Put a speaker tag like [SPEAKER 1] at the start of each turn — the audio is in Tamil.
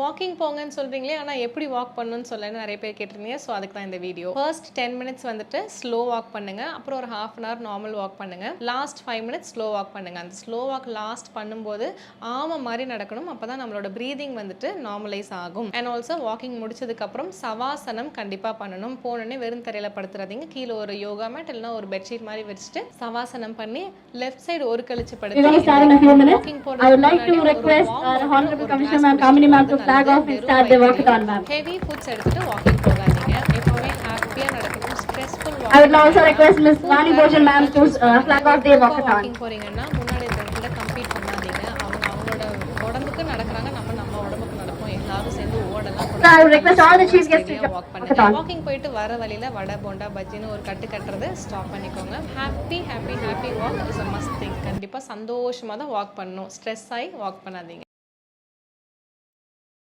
[SPEAKER 1] வாக்கிங் போங்கன்னு சொல்றீங்களே, ஆனா எப்படி வாக் பண்ணணும்னு சொல்லன்னு நிறைய பேர் கேட்டிருந்தீங்க. ஸோ அதுக்கு தான் இந்த வீடியோ. ஃபர்ஸ்ட் 10 மினிட்ஸ் வந்துட்டு ஸ்லோ வாக் பண்ணுங்க. அப்புறம் ஒரு half an hour normal walk பண்ணுங்க. லாஸ்ட் 5 மினிட்ஸ் ஸ்லோ வாக் பண்ணுங்க. அந்த ஸ்லோ வாக் லாஸ்ட் பண்ணும்போது ஆமை மாதிரி நடக்கணும். அப்பதான் நம்மளோட ப்ரீதிங் வந்துட்டு நார்மலைஸ் ஆகும். அண்ட் ஆல்சோ வாக்கிங் முடிச்சதுக்கு அப்புறம் சவாசனம் கண்டிப்பா பண்ணணும். போனோடனே வெறும் தரையில படுத்துறாதீங்க. கீழே ஒரு யோகா மேட் இல்லைன்னா ஒரு பெட்ஷீட் மாதிரி வச்சுட்டு சவாசனம் பண்ணி லெஃப்ட் சைடு ஒரு கழிச்சு படுத்து வாக்கிங் ஹெவி ஃபுட்ஸ் எடுத்துட்டு வாக்கிங் போகாதீங்க. எப்பவுமே ஹாப்பியா நடக்கணும். ஸ்ட்ரெஸ்ஃபுல் வாக்கிங் போறீங்கன்னா முன்னாடி இருக்கிறவங்கள கம்பீட் பண்ணாதீங்க. அவங்க அவங்களோட உடம்புக்கு நடக்கிறாங்க, நம்ம உடம்புக்கு நடப்போம். எல்லாரும் சேர்ந்து ஓடலாம். வாக்கிங் போயிட்டு வர வழியில வடை போண்டா பஜ்ஜின்னு ஒரு கட்டு கட்டுறது ஸ்டாப் பண்ணிக்கோங்க. Happy walk is a must thing. கண்டிப்பா சந்தோஷமா தான் வாக் பண்ணணும். ஸ்ட்ரெஸ் ஆகி வாக் பண்ணாதீங்க.